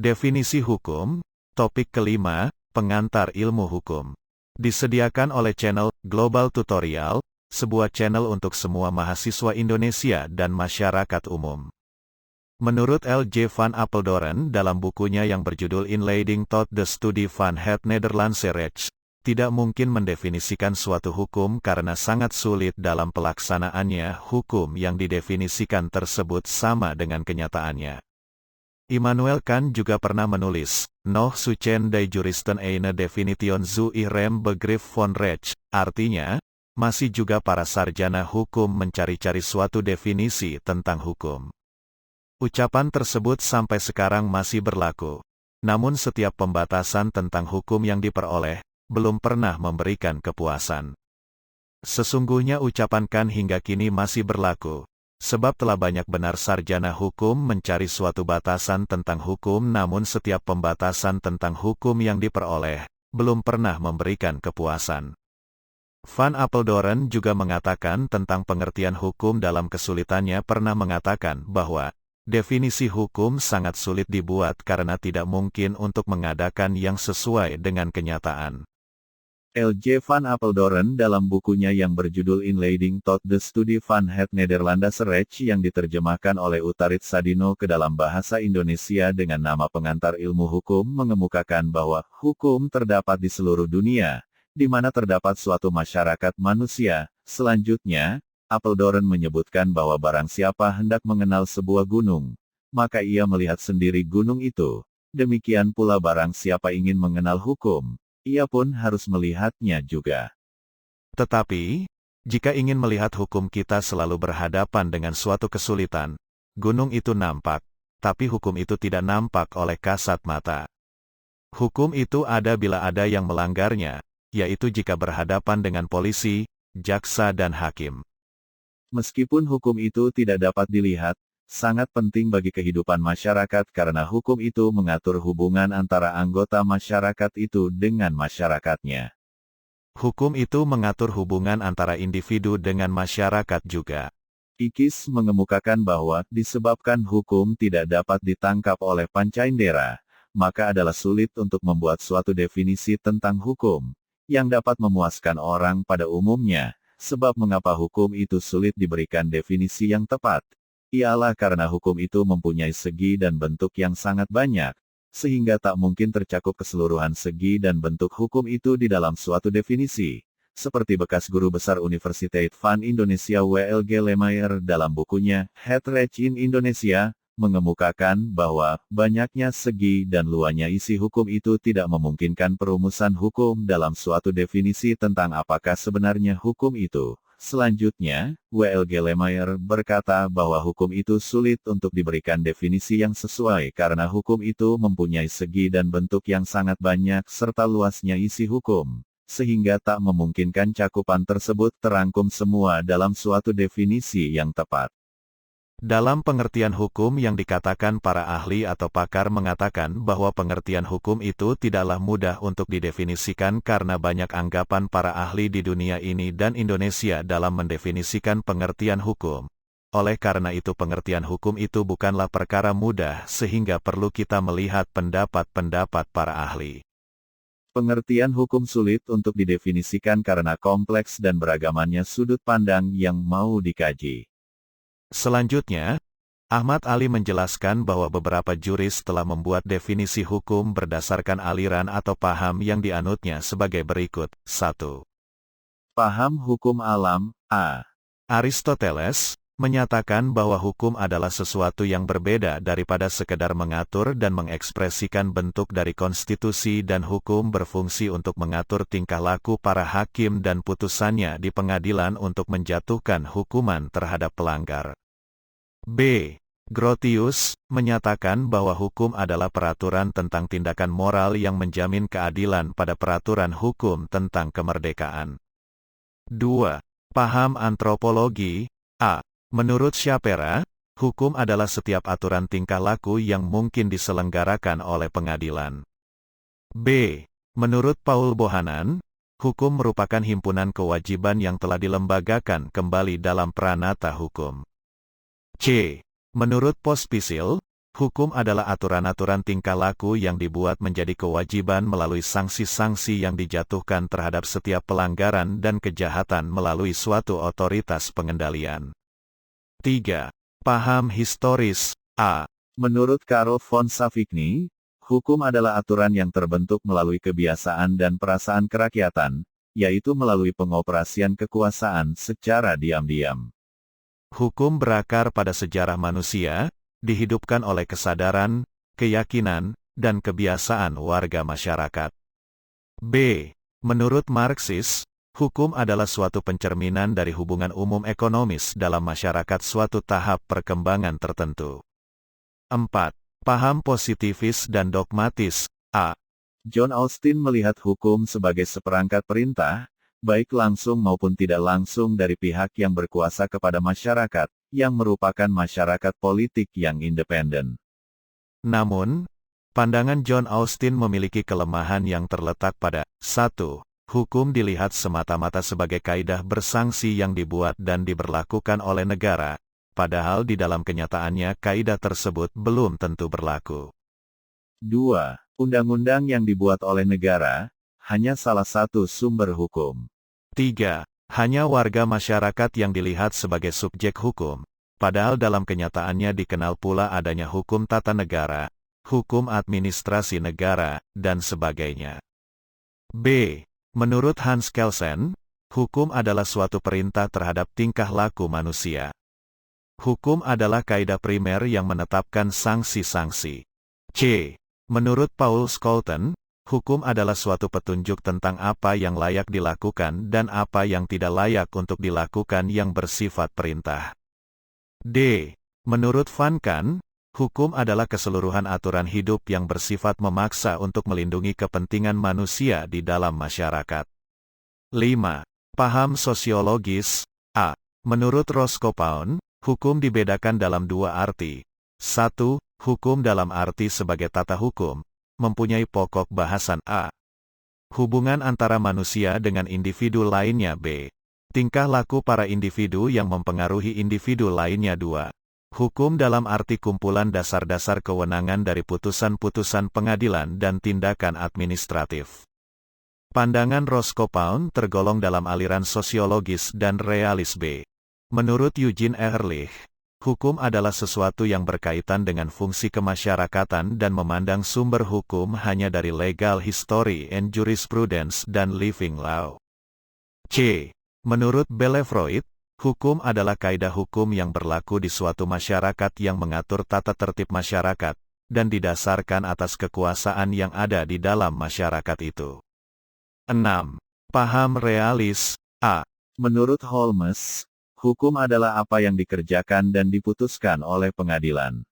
Definisi hukum, topik kelima, pengantar ilmu hukum. Disediakan oleh channel Global Tutorial, sebuah channel untuk semua mahasiswa Indonesia dan masyarakat umum. Menurut L.J. van Apeldoorn dalam bukunya yang berjudul Inleiding tot de Studie van het Nederlandse Recht, tidak mungkin mendefinisikan suatu hukum karena sangat sulit dalam pelaksanaannya. Hukum yang didefinisikan tersebut sama dengan kenyataannya. Immanuel Kant juga pernah menulis, Nog suchen die juristen eine definition zu ihrem begrip von Recht, artinya, masih juga para sarjana hukum mencari-cari suatu definisi tentang hukum. Ucapan tersebut sampai sekarang masih berlaku. Namun setiap pembatasan tentang hukum yang diperoleh, belum pernah memberikan kepuasan. Sesungguhnya ucapan Kant hingga kini masih berlaku. Sebab telah banyak benar sarjana hukum mencari suatu batasan tentang hukum, namun setiap pembatasan tentang hukum yang diperoleh, belum pernah memberikan kepuasan. Van Apeldoorn juga mengatakan tentang pengertian hukum dalam kesulitannya pernah mengatakan bahwa, definisi hukum sangat sulit dibuat karena tidak mungkin untuk mengadakan yang sesuai dengan kenyataan. L.J. van Apeldoorn dalam bukunya yang berjudul Inleiding tot de Studie van het Nederlandse Recht yang diterjemahkan oleh Utarit Sadino ke dalam bahasa Indonesia dengan nama Pengantar Ilmu Hukum mengemukakan bahwa hukum terdapat di seluruh dunia, di mana terdapat suatu masyarakat manusia. Selanjutnya, Apeldoorn menyebutkan bahwa barang siapa hendak mengenal sebuah gunung, maka ia melihat sendiri gunung itu. Demikian pula barang siapa ingin mengenal hukum, ia pun harus melihatnya juga. Tetapi, jika ingin melihat hukum kita selalu berhadapan dengan suatu kesulitan. Gunung itu nampak, tapi hukum itu tidak nampak oleh kasat mata. Hukum itu ada bila ada yang melanggarnya, yaitu jika berhadapan dengan polisi, jaksa dan hakim. Meskipun hukum itu tidak dapat dilihat, sangat penting bagi kehidupan masyarakat karena hukum itu mengatur hubungan antara anggota masyarakat itu dengan masyarakatnya. Hukum itu mengatur hubungan antara individu dengan masyarakat juga. Ikis mengemukakan bahwa disebabkan hukum tidak dapat ditangkap oleh pancaindera, maka adalah sulit untuk membuat suatu definisi tentang hukum yang dapat memuaskan orang pada umumnya. Sebab mengapa hukum itu sulit diberikan definisi yang tepat? Ialah karena hukum itu mempunyai segi dan bentuk yang sangat banyak, sehingga tak mungkin tercakup keseluruhan segi dan bentuk hukum itu di dalam suatu definisi. Seperti bekas guru besar Universiteit van Indonesia W.L.G. Lemaire dalam bukunya, Het Recht in Indonesia, mengemukakan bahwa banyaknya segi dan luasnya isi hukum itu tidak memungkinkan perumusan hukum dalam suatu definisi tentang apakah sebenarnya hukum itu. Selanjutnya, W.L.G. Lemaire berkata bahwa hukum itu sulit untuk diberikan definisi yang sesuai karena hukum itu mempunyai segi dan bentuk yang sangat banyak serta luasnya isi hukum, sehingga tak memungkinkan cakupan tersebut terangkum semua dalam suatu definisi yang tepat. Dalam pengertian hukum yang dikatakan para ahli atau pakar mengatakan bahwa pengertian hukum itu tidaklah mudah untuk didefinisikan karena banyak anggapan para ahli di dunia ini dan Indonesia dalam mendefinisikan pengertian hukum. Oleh karena itu pengertian hukum itu bukanlah perkara mudah sehingga perlu kita melihat pendapat-pendapat para ahli. Pengertian hukum sulit untuk didefinisikan karena kompleks dan beragamannya sudut pandang yang mau dikaji. Selanjutnya, Ahmad Ali menjelaskan bahwa beberapa juris telah membuat definisi hukum berdasarkan aliran atau paham yang dianutnya sebagai berikut. 1. Paham hukum alam, A. Aristoteles menyatakan bahwa hukum adalah sesuatu yang berbeda daripada sekedar mengatur dan mengekspresikan bentuk dari konstitusi dan hukum berfungsi untuk mengatur tingkah laku para hakim dan putusannya di pengadilan untuk menjatuhkan hukuman terhadap pelanggar. B. Grotius menyatakan bahwa hukum adalah peraturan tentang tindakan moral yang menjamin keadilan pada peraturan hukum tentang kemerdekaan. 2. Paham antropologi, A. Menurut Shapera, hukum adalah setiap aturan tingkah laku yang mungkin diselenggarakan oleh pengadilan. B. Menurut Paul Bohannan, hukum merupakan himpunan kewajiban yang telah dilembagakan kembali dalam pranata hukum. C. Menurut Pospisil, hukum adalah aturan-aturan tingkah laku yang dibuat menjadi kewajiban melalui sanksi-sanksi yang dijatuhkan terhadap setiap pelanggaran dan kejahatan melalui suatu otoritas pengendalian. 3. Paham historis. A. Menurut Karl von Savigny, hukum adalah aturan yang terbentuk melalui kebiasaan dan perasaan kerakyatan, yaitu melalui pengoperasian kekuasaan secara diam-diam. Hukum berakar pada sejarah manusia, dihidupkan oleh kesadaran, keyakinan, dan kebiasaan warga masyarakat. B. Menurut Marxis, hukum adalah suatu pencerminan dari hubungan umum ekonomis dalam masyarakat suatu tahap perkembangan tertentu. 4. Paham positivis dan dogmatis. A. John Austin melihat hukum sebagai seperangkat perintah, baik langsung maupun tidak langsung dari pihak yang berkuasa kepada masyarakat, yang merupakan masyarakat politik yang independen. Namun, pandangan John Austin memiliki kelemahan yang terletak pada 1. Hukum dilihat semata-mata sebagai kaidah bersangsi yang dibuat dan diberlakukan oleh negara, padahal di dalam kenyataannya kaidah tersebut belum tentu berlaku. 2. Undang-undang yang dibuat oleh negara, hanya salah satu sumber hukum. 3. Hanya warga masyarakat yang dilihat sebagai subjek hukum, padahal dalam kenyataannya dikenal pula adanya hukum tata negara, hukum administrasi negara, dan sebagainya. B. Menurut Hans Kelsen, hukum adalah suatu perintah terhadap tingkah laku manusia. Hukum adalah kaidah primer yang menetapkan sanksi-sanksi. C. Menurut Paul Schouten, hukum adalah suatu petunjuk tentang apa yang layak dilakukan dan apa yang tidak layak untuk dilakukan yang bersifat perintah. D. Menurut Van Kan, hukum adalah keseluruhan aturan hidup yang bersifat memaksa untuk melindungi kepentingan manusia di dalam masyarakat. 5. Paham sosiologis. A. Menurut Roscoe Pound, hukum dibedakan dalam dua arti. 1. Hukum dalam arti sebagai tata hukum, mempunyai pokok bahasan. A. Hubungan antara manusia dengan individu lainnya. B. Tingkah laku para individu yang mempengaruhi individu lainnya. 2. Hukum dalam arti kumpulan dasar-dasar kewenangan dari putusan-putusan pengadilan dan tindakan administratif. Pandangan Roscoe Pound tergolong dalam aliran sosiologis dan realis. B. Menurut Eugene Ehrlich, hukum adalah sesuatu yang berkaitan dengan fungsi kemasyarakatan dan memandang sumber hukum hanya dari legal history and jurisprudence dan living law. C. Menurut Bellevoet, hukum adalah kaidah hukum yang berlaku di suatu masyarakat yang mengatur tata tertib masyarakat, dan didasarkan atas kekuasaan yang ada di dalam masyarakat itu. 6. Paham realis. A. Menurut Holmes, hukum adalah apa yang dikerjakan dan diputuskan oleh pengadilan.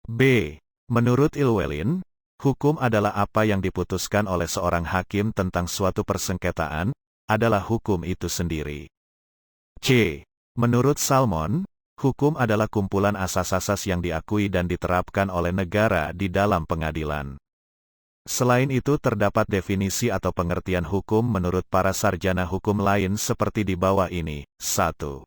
B. Menurut Llewellyn, hukum adalah apa yang diputuskan oleh seorang hakim tentang suatu persengketaan, adalah hukum itu sendiri. C. Menurut Salmon, hukum adalah kumpulan asas-asas yang diakui dan diterapkan oleh negara di dalam pengadilan. Selain itu terdapat definisi atau pengertian hukum menurut para sarjana hukum lain seperti di bawah ini. 1.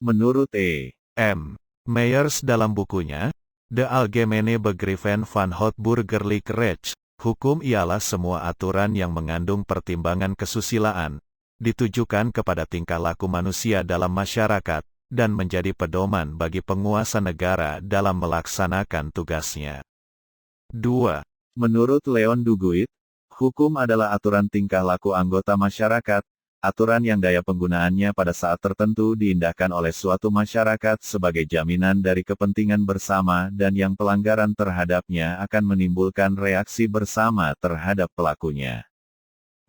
Menurut E. M. Meyers dalam bukunya, De Algemene Begriffen van het Burgerlijk Recht, hukum ialah semua aturan yang mengandung pertimbangan kesusilaan, ditujukan kepada tingkah laku manusia dalam masyarakat, dan menjadi pedoman bagi penguasa negara dalam melaksanakan tugasnya. 2. Menurut Leon Duguid, hukum adalah aturan tingkah laku anggota masyarakat, aturan yang daya penggunaannya pada saat tertentu diindahkan oleh suatu masyarakat sebagai jaminan dari kepentingan bersama dan yang pelanggaran terhadapnya akan menimbulkan reaksi bersama terhadap pelakunya.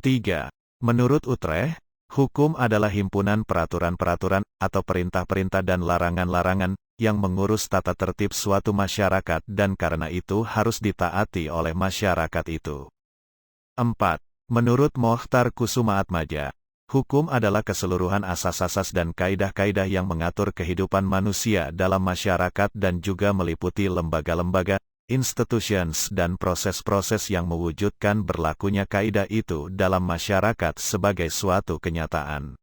3. Menurut Utrecht, hukum adalah himpunan peraturan-peraturan atau perintah-perintah dan larangan-larangan yang mengurus tata tertib suatu masyarakat dan karena itu harus ditaati oleh masyarakat itu. 4. Menurut Mokhtar Kusumaatmadja, hukum adalah keseluruhan asas-asas dan kaidah-kaidah yang mengatur kehidupan manusia dalam masyarakat dan juga meliputi lembaga-lembaga, institutions dan proses-proses yang mewujudkan berlakunya kaidah itu dalam masyarakat sebagai suatu kenyataan.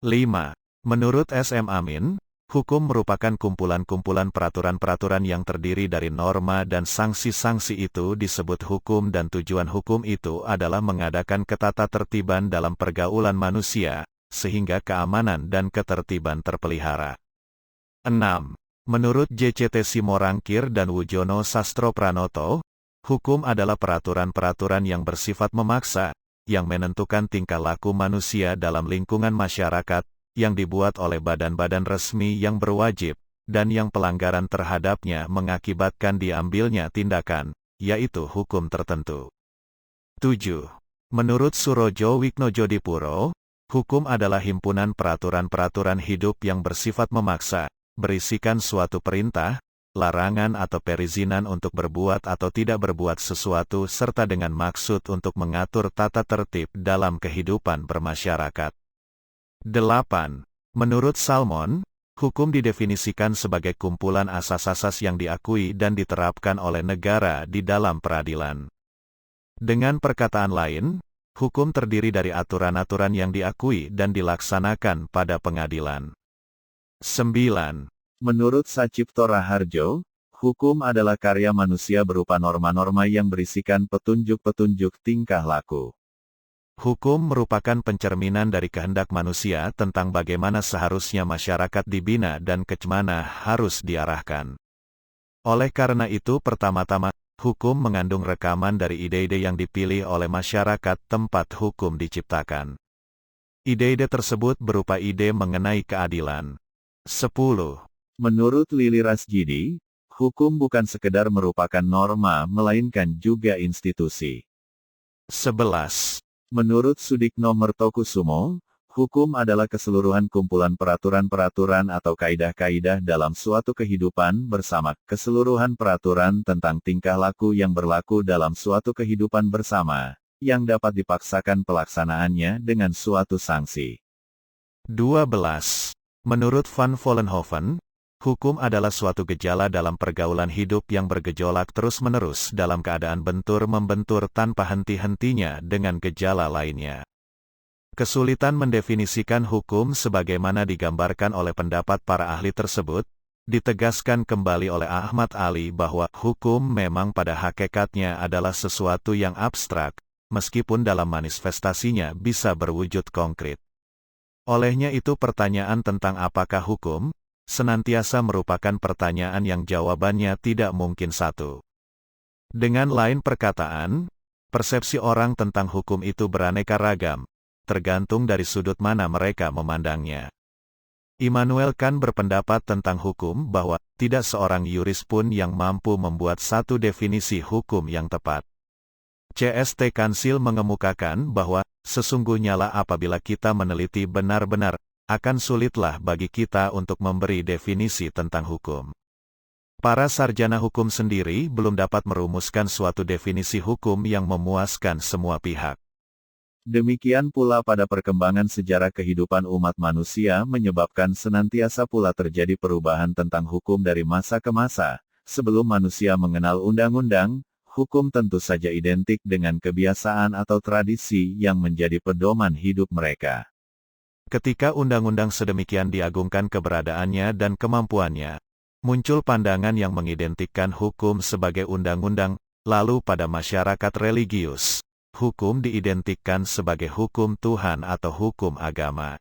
5. Menurut S.M. Amin, hukum merupakan kumpulan-kumpulan peraturan-peraturan yang terdiri dari norma dan sanksi-sanksi. Itu disebut hukum dan tujuan hukum itu adalah mengadakan ketatatertiban dalam pergaulan manusia, sehingga keamanan dan ketertiban terpelihara. 6. Menurut J.C.T. Simorangkir dan Wujono Sastropranoto, hukum adalah peraturan-peraturan yang bersifat memaksa, yang menentukan tingkah laku manusia dalam lingkungan masyarakat, yang dibuat oleh badan-badan resmi yang berwajib, dan yang pelanggaran terhadapnya mengakibatkan diambilnya tindakan, yaitu hukum tertentu. 7. Menurut Surojo Wiknojodipuro, hukum adalah himpunan peraturan-peraturan hidup yang bersifat memaksa, berisikan suatu perintah, larangan atau perizinan untuk berbuat atau tidak berbuat sesuatu serta dengan maksud untuk mengatur tata tertib dalam kehidupan bermasyarakat. 8. Menurut Salmon, hukum didefinisikan sebagai kumpulan asas-asas yang diakui dan diterapkan oleh negara di dalam peradilan. Dengan perkataan lain, hukum terdiri dari aturan-aturan yang diakui dan dilaksanakan pada pengadilan. 9. Menurut Sacipto Raharjo, hukum adalah karya manusia berupa norma-norma yang berisikan petunjuk-petunjuk tingkah laku. Hukum merupakan pencerminan dari kehendak manusia tentang bagaimana seharusnya masyarakat dibina dan kemana harus diarahkan. Oleh karena itu, pertama-tama, hukum mengandung rekaman dari ide-ide yang dipilih oleh masyarakat tempat hukum diciptakan. Ide-ide tersebut berupa ide mengenai keadilan. 10. Menurut Lili Rasjidi, hukum bukan sekedar merupakan norma melainkan juga institusi. 11. Menurut Sudikno Mertokusumo, hukum adalah keseluruhan kumpulan peraturan-peraturan atau kaidah-kaidah dalam suatu kehidupan bersama, keseluruhan peraturan tentang tingkah laku yang berlaku dalam suatu kehidupan bersama, yang dapat dipaksakan pelaksanaannya dengan suatu sanksi. 12. Menurut Van Vollenhoven, hukum adalah suatu gejala dalam pergaulan hidup yang bergejolak terus-menerus dalam keadaan bentur-membentur tanpa henti-hentinya dengan gejala lainnya. Kesulitan mendefinisikan hukum sebagaimana digambarkan oleh pendapat para ahli tersebut, ditegaskan kembali oleh Ahmad Ali bahwa hukum memang pada hakikatnya adalah sesuatu yang abstrak, meskipun dalam manifestasinya bisa berwujud konkret. Olehnya itu pertanyaan tentang apakah hukum, senantiasa merupakan pertanyaan yang jawabannya tidak mungkin satu. Dengan lain perkataan, persepsi orang tentang hukum itu beraneka ragam, tergantung dari sudut mana mereka memandangnya. Immanuel Kant berpendapat tentang hukum bahwa tidak seorang yuris pun yang mampu membuat satu definisi hukum yang tepat. C.S.T. Kansil mengemukakan bahwa, sesungguhnya lah apabila kita meneliti benar-benar, akan sulitlah bagi kita untuk memberi definisi tentang hukum. Para sarjana hukum sendiri belum dapat merumuskan suatu definisi hukum yang memuaskan semua pihak. Demikian pula pada perkembangan sejarah kehidupan umat manusia menyebabkan senantiasa pula terjadi perubahan tentang hukum dari masa ke masa. Sebelum manusia mengenal undang-undang, hukum tentu saja identik dengan kebiasaan atau tradisi yang menjadi pedoman hidup mereka. Ketika undang-undang sedemikian diagungkan keberadaannya dan kemampuannya, muncul pandangan yang mengidentikan hukum sebagai undang-undang, lalu pada masyarakat religius, hukum diidentikan sebagai hukum Tuhan atau hukum agama.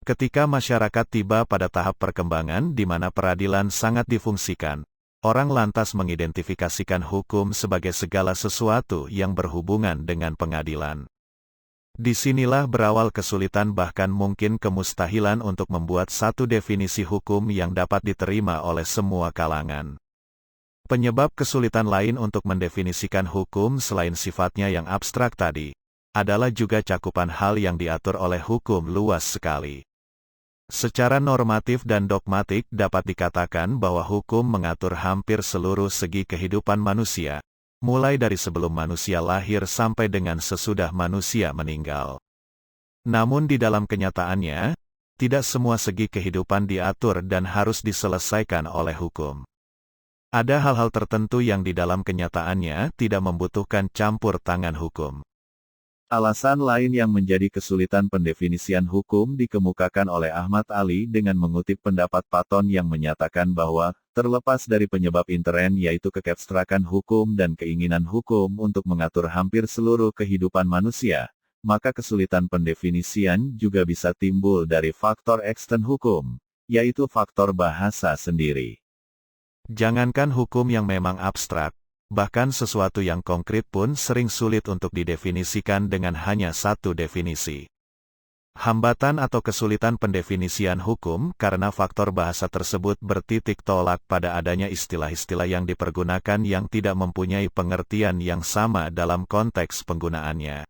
Ketika masyarakat tiba pada tahap perkembangan di mana peradilan sangat difungsikan, orang lantas mengidentifikasikan hukum sebagai segala sesuatu yang berhubungan dengan pengadilan. Disinilah berawal kesulitan bahkan mungkin kemustahilan untuk membuat satu definisi hukum yang dapat diterima oleh semua kalangan. Penyebab kesulitan lain untuk mendefinisikan hukum selain sifatnya yang abstrak tadi, adalah juga cakupan hal yang diatur oleh hukum luas sekali. Secara normatif dan dogmatik dapat dikatakan bahwa hukum mengatur hampir seluruh segi kehidupan manusia, mulai dari sebelum manusia lahir sampai dengan sesudah manusia meninggal. Namun di dalam kenyataannya, tidak semua segi kehidupan diatur dan harus diselesaikan oleh hukum. Ada hal-hal tertentu yang di dalam kenyataannya tidak membutuhkan campur tangan hukum. Alasan lain yang menjadi kesulitan pendefinisian hukum dikemukakan oleh Ahmad Ali dengan mengutip pendapat Patton yang menyatakan bahwa, terlepas dari penyebab intern yaitu kekabstrakan hukum dan keinginan hukum untuk mengatur hampir seluruh kehidupan manusia, maka kesulitan pendefinisian juga bisa timbul dari faktor ekstern hukum, yaitu faktor bahasa sendiri. Jangankan hukum yang memang abstrak, bahkan sesuatu yang konkret pun sering sulit untuk didefinisikan dengan hanya satu definisi. Hambatan atau kesulitan pendefinisian hukum karena faktor bahasa tersebut bertitik tolak pada adanya istilah-istilah yang dipergunakan yang tidak mempunyai pengertian yang sama dalam konteks penggunaannya.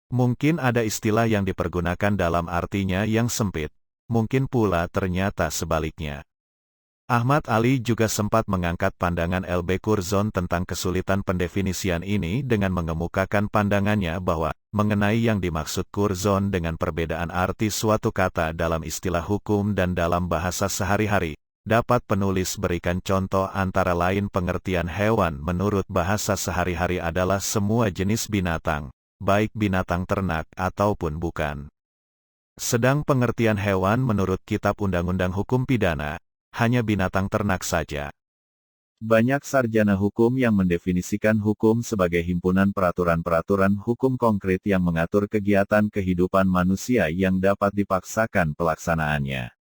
Mungkin ada istilah yang dipergunakan dalam artinya yang sempit, mungkin pula ternyata sebaliknya. Ahmad Ali juga sempat mengangkat pandangan L.B. Curzon tentang kesulitan pendefinisian ini dengan mengemukakan pandangannya bahwa, mengenai yang dimaksud Curzon dengan perbedaan arti suatu kata dalam istilah hukum dan dalam bahasa sehari-hari, dapat penulis berikan contoh antara lain pengertian hewan menurut bahasa sehari-hari adalah semua jenis binatang, baik binatang ternak ataupun bukan. Sedang pengertian hewan menurut Kitab Undang-Undang Hukum Pidana, hanya binatang ternak saja. Banyak sarjana hukum yang mendefinisikan hukum sebagai himpunan peraturan-peraturan hukum konkret yang mengatur kegiatan kehidupan manusia yang dapat dipaksakan pelaksanaannya.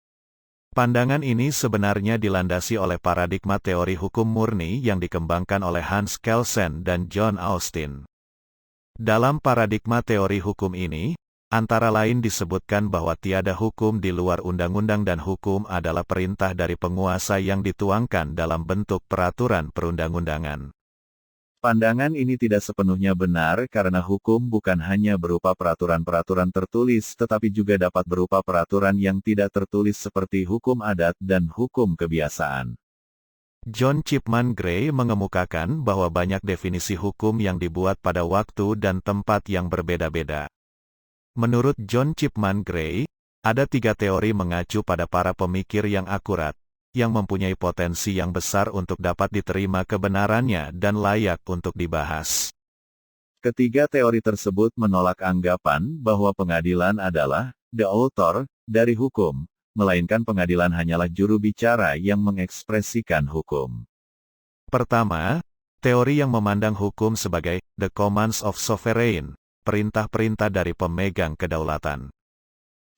Pandangan ini sebenarnya dilandasi oleh paradigma teori hukum murni yang dikembangkan oleh Hans Kelsen dan John Austin. Dalam paradigma teori hukum ini, antara lain disebutkan bahwa tiada hukum di luar undang-undang dan hukum adalah perintah dari penguasa yang dituangkan dalam bentuk peraturan perundang-undangan. Pandangan ini tidak sepenuhnya benar karena hukum bukan hanya berupa peraturan-peraturan tertulis tetapi juga dapat berupa peraturan yang tidak tertulis seperti hukum adat dan hukum kebiasaan. John Chipman Gray mengemukakan bahwa banyak definisi hukum yang dibuat pada waktu dan tempat yang berbeda-beda. Menurut John Chipman Gray, ada 3 teori mengacu pada para pemikir yang akurat, yang mempunyai potensi yang besar untuk dapat diterima kebenarannya dan layak untuk dibahas. Ketiga teori tersebut menolak anggapan bahwa pengadilan adalah the author dari hukum, melainkan pengadilan hanyalah juru bicara yang mengekspresikan hukum. Pertama, teori yang memandang hukum sebagai the commands of sovereign, perintah-perintah dari pemegang kedaulatan.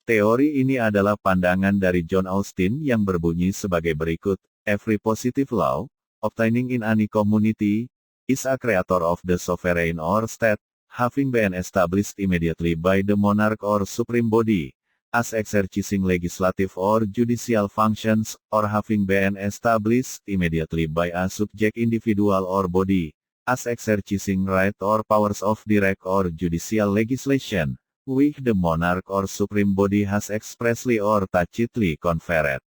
Teori ini adalah pandangan dari John Austin yang berbunyi sebagai berikut, every positive law, obtaining in any community, is a creator of the sovereign or state, having been established immediately by the monarch or supreme body, as exercising legislative or judicial functions, or having been established immediately by a subject individual or body, as exercising right or powers of direct or judicial legislation, which the monarch or supreme body has expressly or tacitly conferred.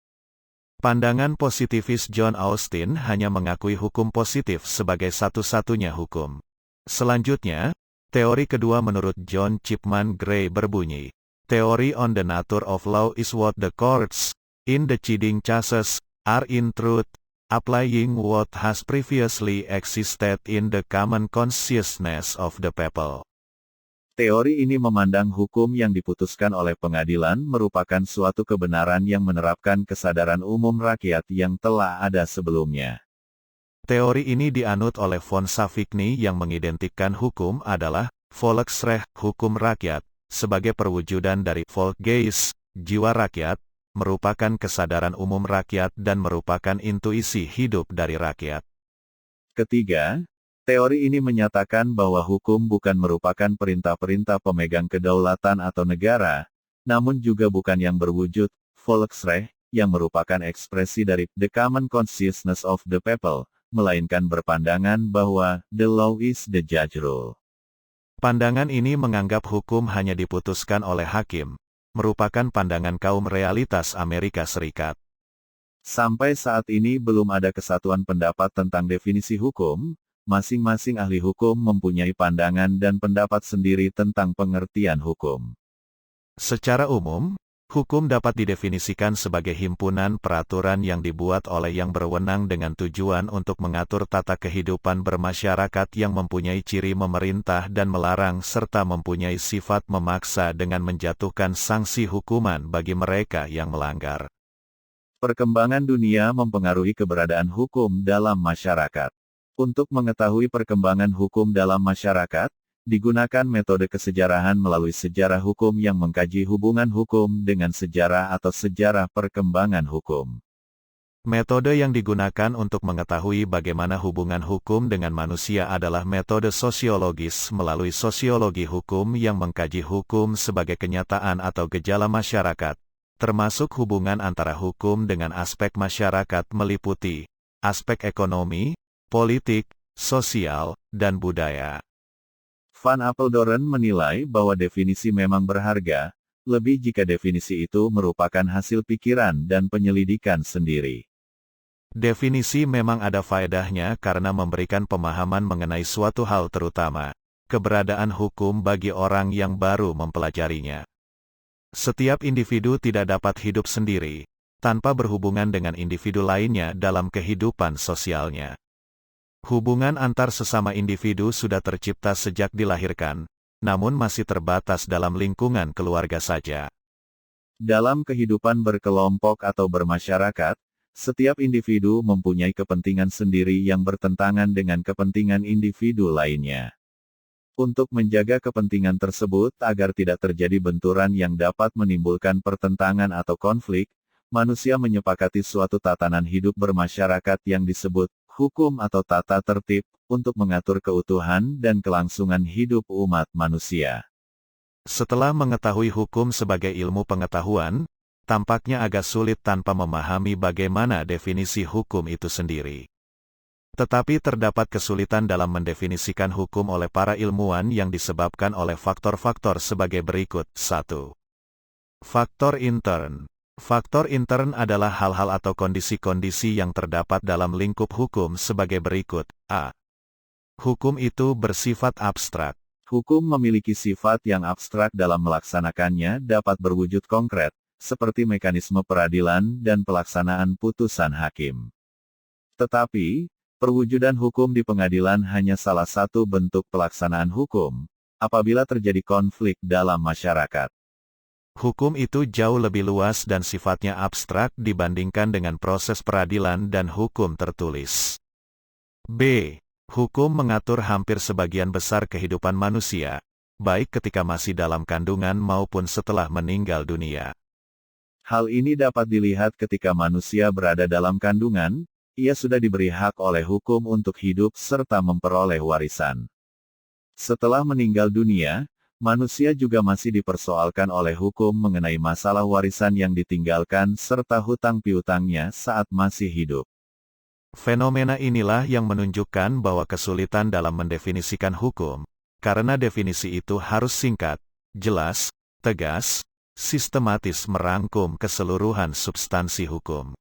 Pandangan positivis John Austin hanya mengakui hukum positif sebagai satu-satunya hukum. Selanjutnya, teori kedua menurut John Chipman Gray berbunyi, Theory on the nature of law is what the courts, in deciding cases, are in truth, applying what has previously existed in the common consciousness of the people. Teori ini memandang hukum yang diputuskan oleh pengadilan merupakan suatu kebenaran yang menerapkan kesadaran umum rakyat yang telah ada sebelumnya. Teori ini dianut oleh von Savigny yang mengidentikan hukum adalah Volksrecht, hukum rakyat, sebagai perwujudan dari Volksgeist, jiwa rakyat, merupakan kesadaran umum rakyat dan merupakan intuisi hidup dari rakyat. Ketiga, teori ini menyatakan bahwa hukum bukan merupakan perintah-perintah pemegang kedaulatan atau negara, namun juga bukan yang berwujud, Volksrecht, yang merupakan ekspresi dari the common consciousness of the people, melainkan berpandangan bahwa the law is the judge rule. Pandangan ini menganggap hukum hanya diputuskan oleh hakim, merupakan pandangan kaum realitas Amerika Serikat. Sampai saat ini belum ada kesatuan pendapat tentang definisi hukum, masing-masing ahli hukum mempunyai pandangan dan pendapat sendiri tentang pengertian hukum. Secara umum, Hukum dapat didefinisikan sebagai himpunan peraturan yang dibuat oleh yang berwenang dengan tujuan untuk mengatur tata kehidupan bermasyarakat yang mempunyai ciri memerintah dan melarang serta mempunyai sifat memaksa dengan menjatuhkan sanksi hukuman bagi mereka yang melanggar. Perkembangan dunia mempengaruhi keberadaan hukum dalam masyarakat. Untuk mengetahui perkembangan hukum dalam masyarakat, digunakan metode kesejarahan melalui sejarah hukum yang mengkaji hubungan hukum dengan sejarah atau sejarah perkembangan hukum. Metode yang digunakan untuk mengetahui bagaimana hubungan hukum dengan manusia adalah metode sosiologis melalui sosiologi hukum yang mengkaji hukum sebagai kenyataan atau gejala masyarakat, termasuk hubungan antara hukum dengan aspek masyarakat meliputi aspek ekonomi, politik, sosial, dan budaya. Van Apeldoorn menilai bahwa definisi memang berharga, lebih jika definisi itu merupakan hasil pikiran dan penyelidikan sendiri. Definisi memang ada faedahnya karena memberikan pemahaman mengenai suatu hal terutama keberadaan hukum bagi orang yang baru mempelajarinya. Setiap individu tidak dapat hidup sendiri, tanpa berhubungan dengan individu lainnya dalam kehidupan sosialnya. Hubungan antar sesama individu sudah tercipta sejak dilahirkan, namun masih terbatas dalam lingkungan keluarga saja. Dalam kehidupan berkelompok atau bermasyarakat, setiap individu mempunyai kepentingan sendiri yang bertentangan dengan kepentingan individu lainnya. Untuk menjaga kepentingan tersebut agar tidak terjadi benturan yang dapat menimbulkan pertentangan atau konflik, manusia menyepakati suatu tatanan hidup bermasyarakat yang disebut hukum atau tata tertib, untuk mengatur keutuhan dan kelangsungan hidup umat manusia. Setelah mengetahui hukum sebagai ilmu pengetahuan, tampaknya agak sulit tanpa memahami bagaimana definisi hukum itu sendiri. Tetapi terdapat kesulitan dalam mendefinisikan hukum oleh para ilmuwan yang disebabkan oleh faktor-faktor sebagai berikut. 1. Faktor intern. Faktor intern adalah hal-hal atau kondisi-kondisi yang terdapat dalam lingkup hukum sebagai berikut. A. Hukum itu bersifat abstrak. Hukum memiliki sifat yang abstrak dalam melaksanakannya dapat berwujud konkret, seperti mekanisme peradilan dan pelaksanaan putusan hakim. Tetapi, perwujudan hukum di pengadilan hanya salah satu bentuk pelaksanaan hukum, apabila terjadi konflik dalam masyarakat. Hukum itu jauh lebih luas dan sifatnya abstrak dibandingkan dengan proses peradilan dan hukum tertulis. B. Hukum mengatur hampir sebagian besar kehidupan manusia, baik ketika masih dalam kandungan maupun setelah meninggal dunia. Hal ini dapat dilihat ketika manusia berada dalam kandungan, ia sudah diberi hak oleh hukum untuk hidup serta memperoleh warisan. Setelah meninggal dunia, manusia juga masih dipersoalkan oleh hukum mengenai masalah warisan yang ditinggalkan serta hutang piutangnya saat masih hidup. Fenomena inilah yang menunjukkan bahwa kesulitan dalam mendefinisikan hukum, karena definisi itu harus singkat, jelas, tegas, sistematis merangkum keseluruhan substansi hukum.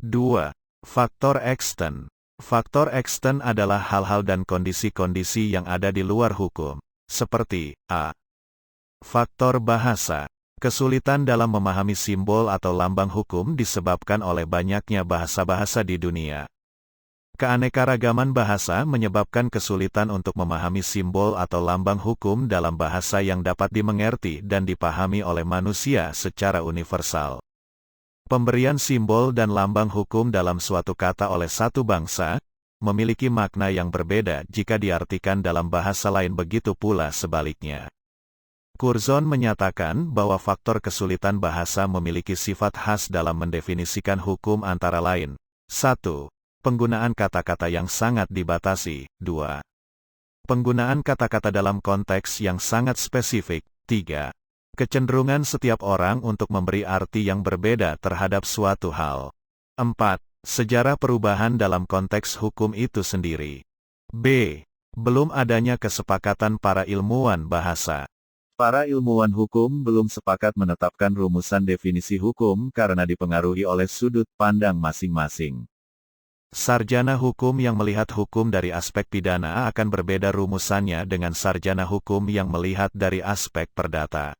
2. Faktor ekstern. Faktor ekstern adalah hal-hal dan kondisi-kondisi yang ada di luar hukum. Seperti, A. Faktor bahasa. Kesulitan dalam memahami simbol atau lambang hukum disebabkan oleh banyaknya bahasa-bahasa di dunia. Keanekaragaman bahasa menyebabkan kesulitan untuk memahami simbol atau lambang hukum dalam bahasa yang dapat dimengerti dan dipahami oleh manusia secara universal. Pemberian simbol dan lambang hukum dalam suatu kata oleh satu bangsa, memiliki makna yang berbeda jika diartikan dalam bahasa lain, begitu pula sebaliknya. Curzon menyatakan bahwa faktor kesulitan bahasa memiliki sifat khas dalam mendefinisikan hukum antara lain. 1. Penggunaan kata-kata yang sangat dibatasi. 2. Penggunaan kata-kata dalam konteks yang sangat spesifik. 3. Kecenderungan setiap orang untuk memberi arti yang berbeda terhadap suatu hal. 4. Sejarah perubahan dalam konteks hukum itu sendiri. B. Belum adanya kesepakatan para ilmuwan bahasa. Para ilmuwan hukum belum sepakat menetapkan rumusan definisi hukum karena dipengaruhi oleh sudut pandang masing-masing. Sarjana hukum yang melihat hukum dari aspek pidana akan berbeda rumusannya dengan sarjana hukum yang melihat dari aspek perdata.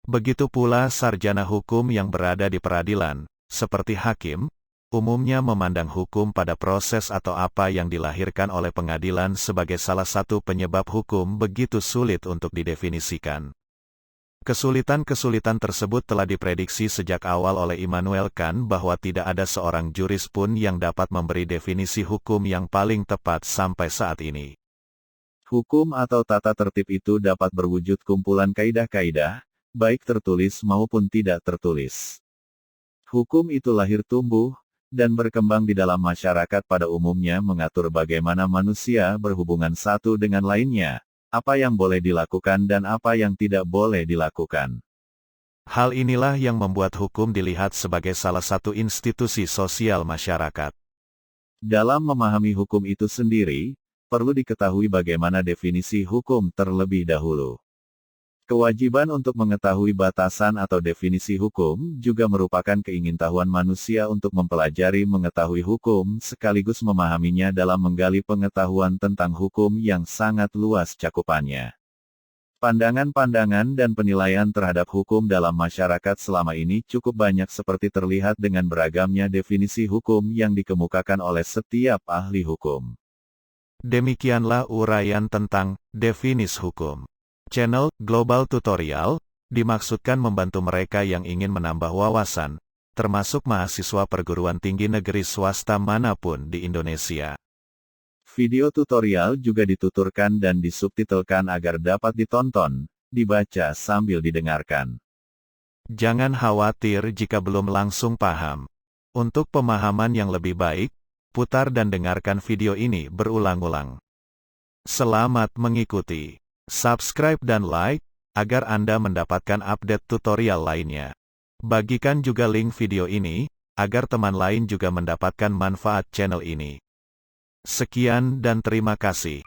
Begitu pula sarjana hukum yang berada di peradilan, seperti hakim, umumnya memandang hukum pada proses atau apa yang dilahirkan oleh pengadilan sebagai salah satu penyebab hukum begitu sulit untuk didefinisikan. Kesulitan-kesulitan tersebut telah diprediksi sejak awal oleh Immanuel Kant bahwa tidak ada seorang juris pun yang dapat memberi definisi hukum yang paling tepat sampai saat ini. Hukum atau tata tertib itu dapat berwujud kumpulan kaidah-kaidah, baik tertulis maupun tidak tertulis. Hukum itu lahir tumbuh, dan berkembang di dalam masyarakat pada umumnya mengatur bagaimana manusia berhubungan satu dengan lainnya, apa yang boleh dilakukan dan apa yang tidak boleh dilakukan. Hal inilah yang membuat hukum dilihat sebagai salah satu institusi sosial masyarakat. Dalam memahami hukum itu sendiri, perlu diketahui bagaimana definisi hukum terlebih dahulu. Kewajiban untuk mengetahui batasan atau definisi hukum juga merupakan keingintahuan manusia untuk mempelajari mengetahui hukum sekaligus memahaminya dalam menggali pengetahuan tentang hukum yang sangat luas cakupannya. Pandangan-pandangan dan penilaian terhadap hukum dalam masyarakat selama ini cukup banyak seperti terlihat dengan beragamnya definisi hukum yang dikemukakan oleh setiap ahli hukum. Demikianlah uraian tentang definisi hukum. Channel Global Tutorial dimaksudkan membantu mereka yang ingin menambah wawasan, termasuk mahasiswa perguruan tinggi negeri swasta manapun di Indonesia. Video tutorial juga dituturkan dan disubtitelkan agar dapat ditonton, dibaca sambil didengarkan. Jangan khawatir jika belum langsung paham. Untuk pemahaman yang lebih baik, putar dan dengarkan video ini berulang-ulang. Selamat mengikuti. Subscribe dan like, agar Anda mendapatkan update tutorial lainnya. Bagikan juga link video ini, agar teman lain juga mendapatkan manfaat channel ini. Sekian dan terima kasih.